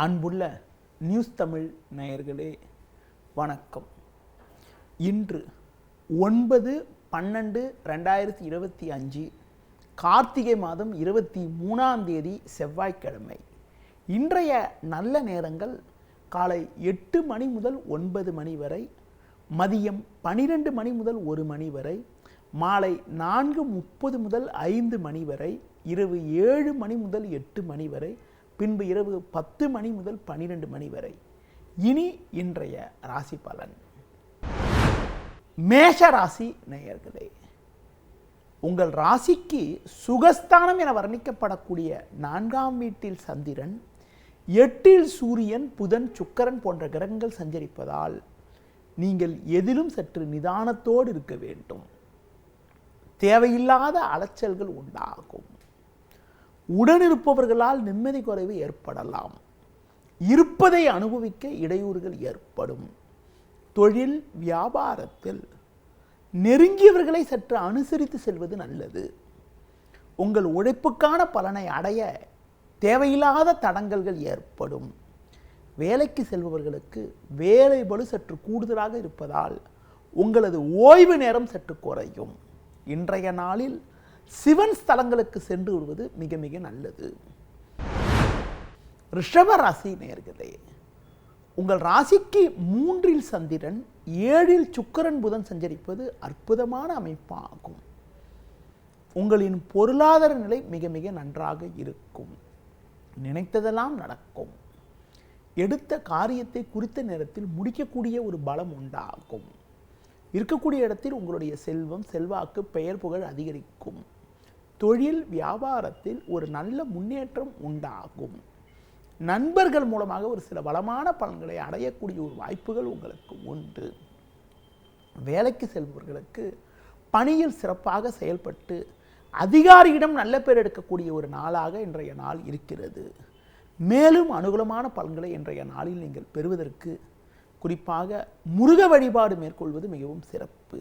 அன்புள்ள நியூஸ் தமிழ் நேயர்களே வணக்கம். இன்று 9/12/2025 கார்த்திகை மாதம் 23ஆம் தேதி செவ்வாய்க்கிழமை. இன்றைய நல்ல நேரங்கள் காலை 8 மணி முதல் 9 மணி வரை, மதியம் 12 மணி முதல் 1 மணி வரை, மாலை 4:30 முதல் 5 மணி வரை, இரவு 7 மணி முதல் 8 மணி வரை, பின்பு இரவு 10 மணி முதல் 12 மணி வரை. இனி இன்றைய ராசி பலன். மேஷ ராசி நேயர்களே, உங்கள் ராசிக்கு சுகஸ்தானம் என வர்ணிக்கப்படக்கூடிய 4ஆம் வீட்டில் சந்திரன், 8இல் சூரியன், புதன், சுக்கிரன் போன்ற கிரகங்கள் சஞ்சரிப்பதால் நீங்கள் எதிலும் சற்று நிதானத்தோடு இருக்க வேண்டும். தேவையில்லாத அலைச்சல்கள் உண்டாகும். உடனிருப்பவர்களால் நிம்மதி குறைவு ஏற்படலாம். இருப்பதை அனுபவிக்க இடையூறுகள் ஏற்படும். தொழில் வியாபாரத்தில் நெருங்கியவர்களை சற்று அனுசரித்து செல்வது நல்லது. உங்கள் உழைப்புக்கான பலனை அடைய தேவையில்லாத தடங்கல்கள் ஏற்படும். வேலைக்கு செல்பவர்களுக்கு வேலை பளு சற்று கூடுதலாக இருப்பதால் உங்களது ஓய்வு நேரம் சற்று குறையும். இன்றைய நாளில் சிவன் ஸ்தலங்களுக்கு சென்று வருவது மிக மிக நல்லது. ரிஷப ராசி நேயர்களே, உங்கள் ராசிக்கு 3இல் சந்திரன், 7இல் சுக்கிரன், புதன் சஞ்சரிப்பது அற்புதமான அமைப்பாகும். உங்களின் பொருளாதார நிலை மிக மிக நன்றாக இருக்கும். நினைத்ததெல்லாம் நடக்கும். எடுத்த காரியத்தை குறித்த நேரத்தில் முடிக்கக்கூடிய ஒரு பலம் உண்டாகும். இருக்கக்கூடிய இடத்தில் உங்களுடைய செல்வம், செல்வாக்கு, பெயர் புகழ் அதிகரிக்கும். தொழில் வியாபாரத்தில் ஒரு நல்ல முன்னேற்றம் உண்டாகும். நண்பர்கள் மூலமாக ஒரு சில வளமான பலன்களை அடையக்கூடிய ஒரு வாய்ப்புகள் உங்களுக்கு உண்டு. வேலைக்கு செல்பவர்களுக்கு பணியில் சிறப்பாக செயல்பட்டு அதிகாரியிடம் நல்ல பேர் எடுக்கக்கூடிய ஒரு நாளாக இன்றைய நாள் இருக்கிறது. மேலும் அனுகூலமான பலன்களை இன்றைய நாளில் நீங்கள் பெறுவதற்கு குறிப்பாக முருக வழிபாடு மேற்கொள்வது மிகவும் சிறப்பு.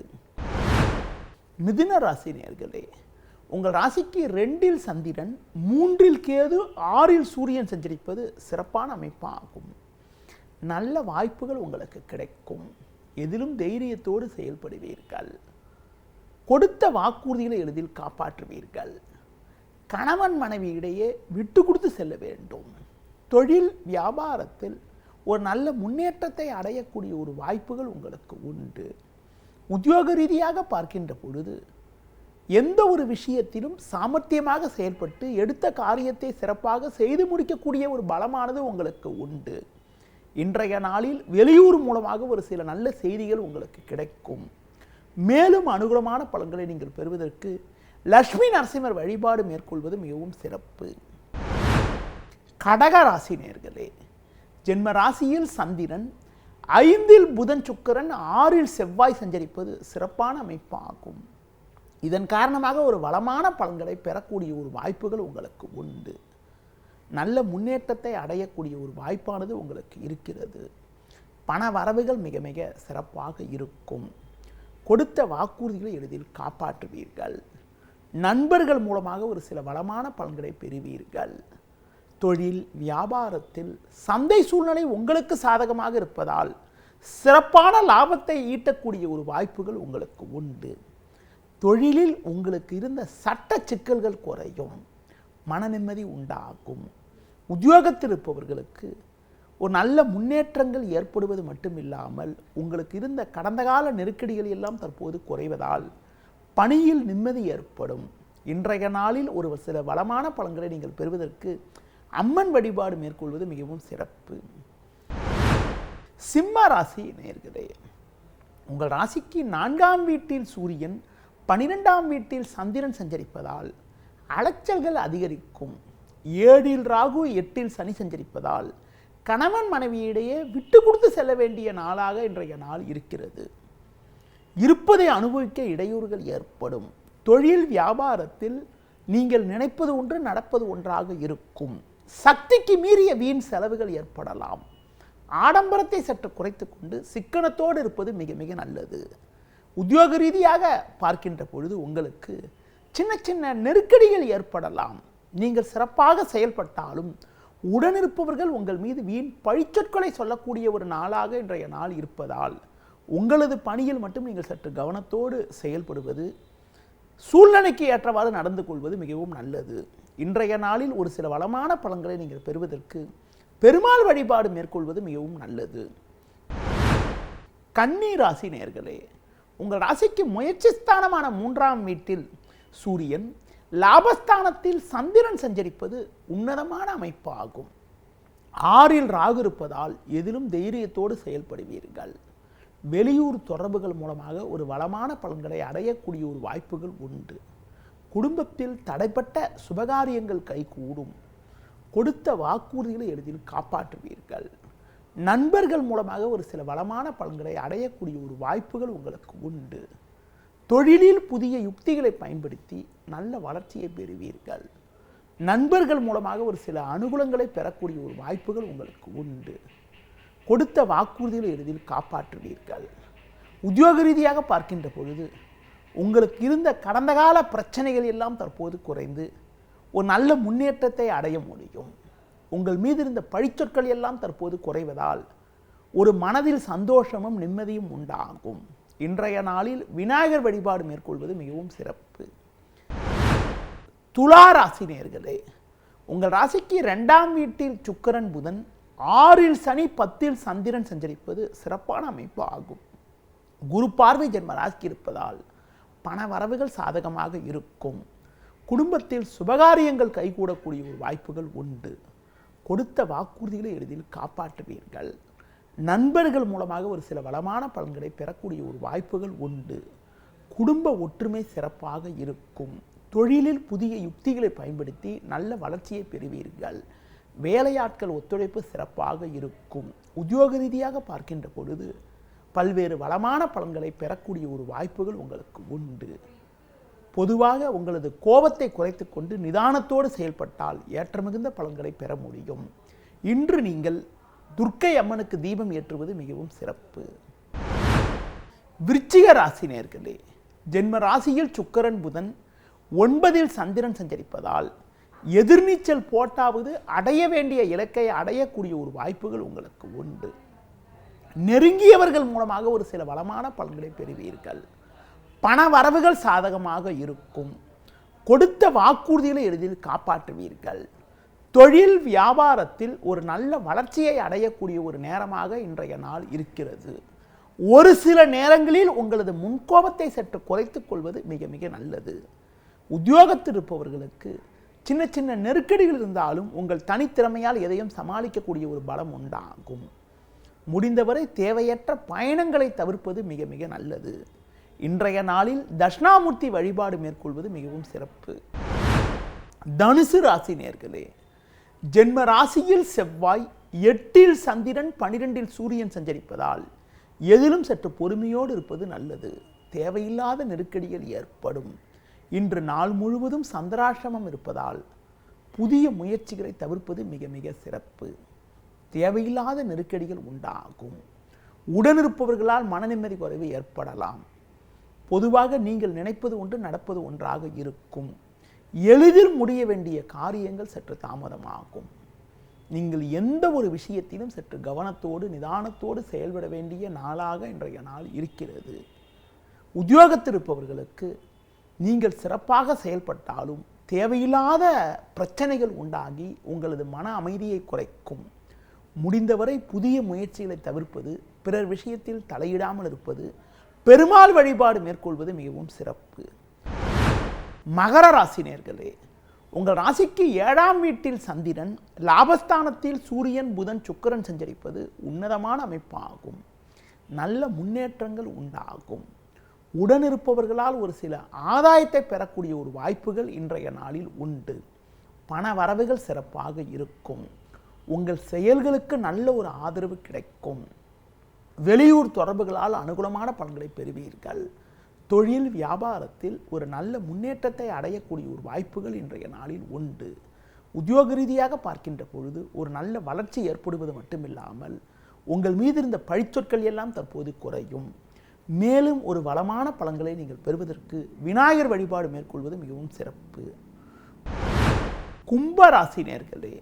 மிதுன ராசி நேயர்களே, உங்கள் ராசிக்கு 2இல் சந்திரன், 3இல் கேது, 6இல் சூரியன் சஞ்சரிப்பது சிறப்பான அமைப்பாகும். நல்ல வாய்ப்புகள் உங்களுக்கு கிடைக்கும். எதிலும் தைரியத்தோடு செயல்படுவீர்கள். கொடுத்த வாக்குறுதிகளை எளிதில் காப்பாற்றுவீர்கள். கணவன் மனைவி இடையே விட்டு கொடுத்து செல்ல வேண்டும். தொழில் வியாபாரத்தில் ஒரு நல்ல முன்னேற்றத்தை அடையக்கூடிய ஒரு வாய்ப்புகள் உங்களுக்கு உண்டு. உத்தியோக ரீதியாக பார்க்கின்ற பொழுது எந்த ஒரு விஷயத்திலும் சாமர்த்தியமாக செயல்பட்டு எடுத்த காரியத்தை சிறப்பாக செய்து முடிக்கக்கூடிய ஒரு பலமானது உங்களுக்கு உண்டு. இன்றைய நாளில் வெளியூர் மூலமாக ஒரு சில நல்ல செய்திகள் உங்களுக்கு கிடைக்கும். மேலும் அனுகூலமான பலன்களை நீங்கள் பெறுவதற்கு லட்சுமி நரசிம்மர் வழிபாடு மேற்கொள்வது மிகவும் சிறப்பு. கடக ராசி நேயர்களே, ஜென்ம ராசியில் சந்திரன், 5இல் புதன், சுக்கிரன், 6இல் செவ்வாய் சஞ்சரிப்பது சிறப்பான அமைப்பாகும். இதன் காரணமாக ஒரு வளமான பலன்களை பெறக்கூடிய ஒரு வாய்ப்புகள் உங்களுக்கு உண்டு. நல்ல முன்னேற்றத்தை அடையக்கூடிய ஒரு வாய்ப்பானது உங்களுக்கு இருக்கிறது. பண வரவுகள் மிக மிக சிறப்பாக இருக்கும். கொடுத்த வாக்குறுதிகளை எளிதில் காப்பாற்றுவீர்கள். நண்பர்கள் மூலமாக ஒரு சில வளமான பலன்களை பெறுவீர்கள். தொழில் வியாபாரத்தில் சந்தை சூழ்நிலை உங்களுக்கு சாதகமாக இருப்பதால் சிறப்பான லாபத்தை ஈட்டக்கூடிய ஒரு வாய்ப்புகள் உங்களுக்கு உண்டு. தொழிலில் உங்களுக்கு இருந்த சட்ட சிக்கல்கள் குறையும். மன நிம்மதி உண்டாகும். உத்தியோகத்தில் இருப்பவர்களுக்கு ஒரு நல்ல முன்னேற்றங்கள் ஏற்படுவது மட்டுமில்லாமல் உங்களுக்கு இருந்த கடந்த கால நெருக்கடிகள் எல்லாம் தற்போது குறைவதால் பணியில் நிம்மதி ஏற்படும். இன்றைய நாளில் ஒரு சில வளமான பலன்களை நீங்கள் பெறுவதற்கு அம்மன் வழிபாடு மேற்கொள்வது மிகவும் சிறப்பு. சிம்ம ராசி நேயர்களே, உங்கள் ராசிக்கு 4ஆம் வீட்டில் சூரியன், 12ஆம் வீட்டில் சந்திரன் சஞ்சரிப்பதால் அலைச்சல்கள் அதிகரிக்கும். 7இல் ராகு, 8இல் சனி சஞ்சரிப்பதால் கணவன் மனைவியிடையே விட்டு கொடுத்து செல்ல வேண்டிய நாளாக இன்றைய நாள் இருக்கிறது. இருப்பதை அனுபவிக்க இடையூறுகள் ஏற்படும். தொழில் வியாபாரத்தில் நீங்கள் நினைப்பது ஒன்று, நடப்பது ஒன்றாக இருக்கும். சக்திக்கு மீறிய வீண் செலவுகள் ஏற்படலாம். ஆடம்பரத்தை சற்று குறைத்து கொண்டு சிக்கனத்தோடு இருப்பது மிக மிக நல்லது. உத்தியோக ரீதியாக பார்க்கின்ற பொழுது உங்களுக்கு சின்ன சின்ன நெருக்கடிகள் ஏற்படலாம். நீங்கள் சிறப்பாக செயல்பட்டாலும் உடனிருப்பவர்கள் உங்கள் மீது வீண் பழிச்சொற்களை சொல்லக்கூடிய ஒரு நாளாக இன்றைய நாள் இருப்பதால் உங்களது பணியில் மட்டும் நீங்கள் சற்று கவனத்தோடு செயல்படுவது, சூழ்நிலைக்கு ஏற்றவாறு நடந்து கொள்வது மிகவும் நல்லது. இன்றைய நாளில் ஒரு சில வளமான பலன்களை நீங்கள் பெறுவதற்கு பெருமாள் வழிபாடு மேற்கொள்வது மிகவும் நல்லது. கன்னி ராசி நேயர்களே, உங்கள் ராசிக்கு முயற்சி ஸ்தானமான 3ஆம் வீட்டில் சூரியன், லாபஸ்தானத்தில் சந்திரன் சஞ்சரிப்பது உன்னதமான அமைப்பாகும். 6இல் ராகு இருப்பதால் எதிலும் தைரியத்தோடு செயல்படுவீர்கள். வெளியூர் தொடர்புகள் மூலமாக ஒரு வளமான பலன்களை அடையக்கூடிய ஒரு வாய்ப்புகள் உண்டு. குடும்பத்தில் தடைப்பட்ட சுபகாரியங்கள் கைகூடும். கொடுத்த வாக்குறுதிகளை எளிதில் காப்பாற்றுவீர்கள். நண்பர்கள் மூலமாக ஒரு சில வளமான பலன்களை அடையக்கூடிய ஒரு வாய்ப்புகள் உங்களுக்கு உண்டு. தொழிலில் புதிய யுக்திகளை பயன்படுத்தி நல்ல வளர்ச்சியை பெறுவீர்கள். நண்பர்கள் மூலமாக ஒரு சில அனுகூலங்களை பெறக்கூடிய ஒரு வாய்ப்புகள் உங்களுக்கு உண்டு. கொடுத்த வாக்குறுதிகளை எளிதில் காப்பாற்றுவீர்கள். உத்தியோக ரீதியாக பார்க்கின்ற பொழுது உங்களுக்கு இருந்த கடந்த கால பிரச்சனைகள் எல்லாம் தற்போது குறைந்து ஒரு நல்ல முன்னேற்றத்தை அடைய முடியும். உங்கள் மீது இருந்த பழிச்சொற்கள் எல்லாம் தற்போது குறைவதால் ஒரு மனதில் சந்தோஷமும் நிம்மதியும் உண்டாகும். இன்றைய நாளில் விநாயகர் வழிபாடு மேற்கொள்வது மிகவும் சிறப்பு. துலா ராசி நேயர்களே, உங்கள் ராசிக்கு 2ஆம் வீட்டில் சுக்கிரன், புதன், 6இல் சனி, 10இல் சந்திரன் சஞ்சரிப்பது சிறப்பான அமைப்பு ஆகும். குரு பார்வை ஜென்ம ராசிக்கு இருப்பதால் பண வரவுகள் சாதகமாக இருக்கும். குடும்பத்தில் சுபகாரியங்கள் கைகூடக்கூடிய ஒரு வாய்ப்புகள் உண்டு. கொடுத்த வாக்குறுதிகளை எளிதில் காப்பாற்றுவீர்கள். நண்பர்கள் மூலமாக ஒரு சில வளமான பலன்களை பெறக்கூடிய ஒரு வாய்ப்புகள் உண்டு. குடும்ப ஒற்றுமை சிறப்பாக இருக்கும். தொழிலில் புதிய யுக்திகளை பயன்படுத்தி நல்ல வளர்ச்சியை பெறுவீர்கள். வேலையாட்கள் ஒத்துழைப்பு சிறப்பாக இருக்கும். உத்தியோக ரீதியாக பார்க்கின்ற பொழுது பல்வேறு வளமான பலன்களை பெறக்கூடிய ஒரு வாய்ப்புகள் உங்களுக்கு உண்டு. பொதுவாக உங்களது கோபத்தை குறைத்து கொண்டு நிதானத்தோடு செயல்பட்டால் ஏற்ற மிகுந்த பலன்களை பெற முடியும். இன்று நீங்கள் துர்க்கை அம்மனுக்கு தீபம் ஏற்றுவது மிகவும் சிறப்பு. விருச்சிக ராசி நேயர்களே, ஜென்ம ராசியில் சுக்கிரன், புதன், 9இல் சந்திரன் சஞ்சரிப்பதால் எதிர்நீச்சல் போட்டாவது அடைய வேண்டிய இலக்கை அடையக்கூடிய ஒரு வாய்ப்புகள் உங்களுக்கு உண்டு. நெருங்கியவர்கள் மூலமாக ஒரு சில வளமான பலன்களை பெறுவீர்கள். பண வரவுகள் சாதகமாக இருக்கும். கொடுத்த வாக்குறுதிகளை எளிதில் காப்பாற்றுவீர்கள். தொழில் வியாபாரத்தில் ஒரு நல்ல வளர்ச்சியை அடையக்கூடிய ஒரு நேரமாக இன்றைய நாள் இருக்கிறது. ஒரு சில நேரங்களில் உங்களது முன்கோபத்தை சற்று குறைத்துக் கொள்வது மிக மிக நல்லது. உத்தியோகத்தில் இருப்பவர்களுக்கு சின்ன சின்ன நெருக்கடிகள் இருந்தாலும் உங்கள் தனித்திறமையால் எதையும் சமாளிக்கக்கூடிய ஒரு பலம் உண்டாகும். முடிந்தவரை தேவையற்ற பயணங்களை தவிர்ப்பது மிக மிக நல்லது. இன்றைய நாளில் தட்சிணாமூர்த்தி வழிபாடு மேற்கொள்வது மிகவும் சிறப்பு. தனுசு ராசி நேயர்களே, ஜென்ம ராசியில் செவ்வாய், 8இல் சந்திரன், 12இல் சூரியன் சஞ்சரிப்பதால் எதிலும் சற்று பொறுமையோடு இருப்பது நல்லது. தேவையில்லாத நெருக்கடிகள் ஏற்படும். இன்று நாள் முழுவதும் சந்திராசிரமம் இருப்பதால் புதிய முயற்சிகளை தவிர்ப்பது மிக மிக சிறப்பு. தேவையில்லாத நெருக்கடிகள் உண்டாகும். உடனிருப்பவர்களால் மன நிம்மதி குறைவு ஏற்படலாம். பொதுவாக நீங்கள் நினைப்பது ஒன்று, நடப்பது ஒன்றாக இருக்கும். எளிதில் முடிய வேண்டிய காரியங்கள் சற்று தாமதமாகும். நீங்கள் எந்த ஒரு விஷயத்திலும் சற்று கவனத்தோடு நிதானத்தோடு செயல்பட வேண்டிய நாளாக இன்றைய நாள் இருக்கிறது. உத்தியோகத்தில் இருப்பவர்களுக்கு நீங்கள் சிறப்பாக செயல்பட்டாலும் தேவையில்லாத பிரச்சனைகள் உண்டாகி உங்களது மன அமைதியை குறைக்கும். முடிந்தவரை புதிய முயற்சிகளை தவிர்ப்பது, பிறர் விஷயத்தில் தலையிடாமல் இருப்பது, பெருமாள் வழிபாடு மேற்கொள்வது மிகவும் சிறப்பு. மகர ராசி நேயர்களே, உங்கள் ராசிக்கு 7ஆம் வீட்டில் சந்திரன், லாபஸ்தானத்தில் சூரியன், புதன், சுக்கிரன் சஞ்சரிப்பது உன்னதமான அமைப்பாகும். நல்ல முன்னேற்றங்கள் உண்டாகும். உடனிருப்பவர்களால் ஒரு சில ஆதாயத்தை பெறக்கூடிய ஒரு வாய்ப்புகள் இன்றைய நாளில் உண்டு. பண வரவுகள் சிறப்பாக இருக்கும். உங்கள் செயல்களுக்கு நல்ல ஒரு ஆதரவு கிடைக்கும். வெளியூர் தொடர்புகளால் அனுகூலமான பலன்களை பெறுவீர்கள். தொழில் வியாபாரத்தில் ஒரு நல்ல முன்னேற்றத்தை அடையக்கூடிய ஒரு வாய்ப்புகள் இன்றைய நாளில் உண்டு. உத்தியோக ரீதியாக பார்க்கின்ற பொழுது ஒரு நல்ல வளர்ச்சி ஏற்படுவது மட்டுமில்லாமல் உங்கள் மீது இருந்த பழிச்சொற்கள் எல்லாம் தற்போது குறையும். மேலும் ஒரு வளமான பலன்களை நீங்கள் பெறுவதற்கு விநாயகர் வழிபாடு மேற்கொள்வது மிகவும் சிறப்பு. கும்பராசி நேயர்களே,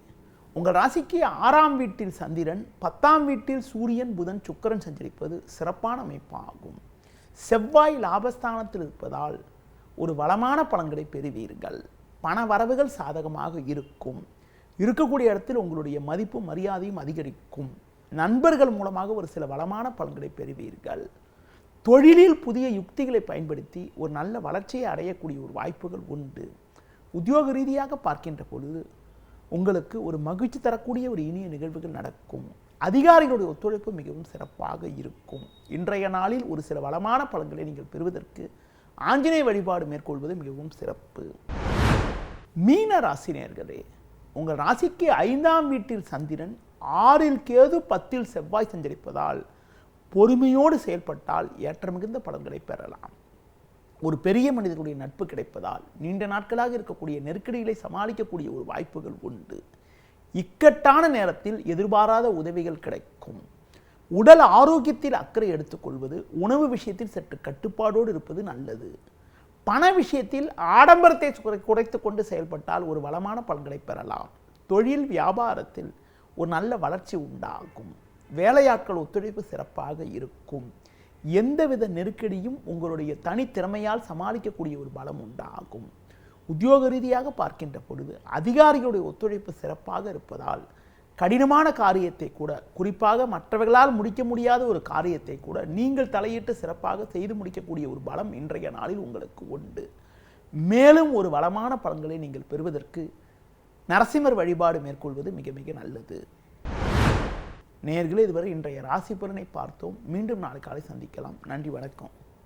உங்கள் ராசிக்கு 6ஆம் வீட்டில் சந்திரன், 10ஆம் வீட்டில் சூரியன், புதன், சுக்கிரன் சஞ்சரிப்பது சிறப்பான அமைப்பாகும். செவ்வாய் லாபஸ்தானத்தில் இருப்பதால் ஒரு வளமான பலன்களை பெறுவீர்கள். பண வரவுகள் சாதகமாக இருக்கும். இருக்கக்கூடிய இடத்தில் உங்களுடைய மதிப்பு மரியாதையும் அதிகரிக்கும். நண்பர்கள் மூலமாக ஒரு சில வளமான பலன்களை பெறுவீர்கள். தொழிலில் புதிய யுக்திகளை பயன்படுத்தி ஒரு நல்ல வளர்ச்சியை அடையக்கூடிய ஒரு வாய்ப்புகள் உண்டு. உத்தியோக ரீதியாக பார்க்கின்ற பொழுது உங்களுக்கு ஒரு மகிழ்ச்சி தரக்கூடிய ஒரு இனிய நிகழ்வுகள் நடக்கும். அதிகாரிகளுடைய ஒத்துழைப்பு மிகவும் சிறப்பாக இருக்கும். இன்றைய நாளில் ஒரு சில வளமான பலன்களை நீங்கள் பெறுவதற்கு ஆஞ்சநேய வழிபாடு மேற்கொள்வது மிகவும் சிறப்பு. மீன ராசி நேயர்களே, உங்கள் ராசிக்கு 5ஆம் வீட்டில் சந்திரன், 6இல் கேது, 10இல் செவ்வாய் சஞ்சரிப்பதால் பொறுமையோடு செயல்பட்டால் ஏற்ற மிகுந்த பலன்களை பெறலாம். ஒரு பெரிய மனிதர்களுடைய நட்பு கிடைப்பதால் நீண்ட நாட்களாக இருக்கக்கூடிய நெருக்கடிகளை சமாளிக்கக்கூடிய ஒரு வாய்ப்புகள் உண்டு. இக்கட்டான நேரத்தில் எதிர்பாராத உதவிகள் கிடைக்கும். உடல் ஆரோக்கியத்தில் அக்கறை எடுத்துக்கொள்வது, உணவு விஷயத்தில் சற்று கட்டுப்பாடோடு இருப்பது நல்லது. பண விஷயத்தில் ஆடம்பரத்தை குறைத்து கொண்டு செயல்பட்டால் ஒரு வளமான பலன்களை பெறலாம். தொழில் வியாபாரத்தில் ஒரு நல்ல வளர்ச்சி உண்டாகும். வேலையாட்கள் ஒத்துழைப்பு சிறப்பாக இருக்கும். எந்தவித நெருக்கடியும் உங்களுடைய தனித்திறமையால் சமாளிக்கக்கூடிய ஒரு பலம் உண்டாகும். உத்தியோக ரீதியாக பார்க்கின்ற பொழுது அதிகாரிகளுடைய ஒத்துழைப்பு சிறப்பாக இருப்பதால் கடினமான காரியத்தை கூட, குறிப்பாக மற்றவர்களால் முடிக்க முடியாத ஒரு காரியத்தை கூட நீங்கள் தலையிட்டு சிறப்பாக செய்து முடிக்கக்கூடிய ஒரு பலம் இன்றைய நாளில் உங்களுக்கு உண்டு. மேலும் ஒரு வளமான பலன்களை நீங்கள் பெறுவதற்கு நரசிம்மர் வழிபாடு மேற்கொள்வது மிக மிக நல்லது. நேயர்களே, இதுவரை இன்றைய ராசி பலனை பார்த்தோம். மீண்டும் நாளை காலை சந்திக்கலாம். நன்றி, வணக்கம்.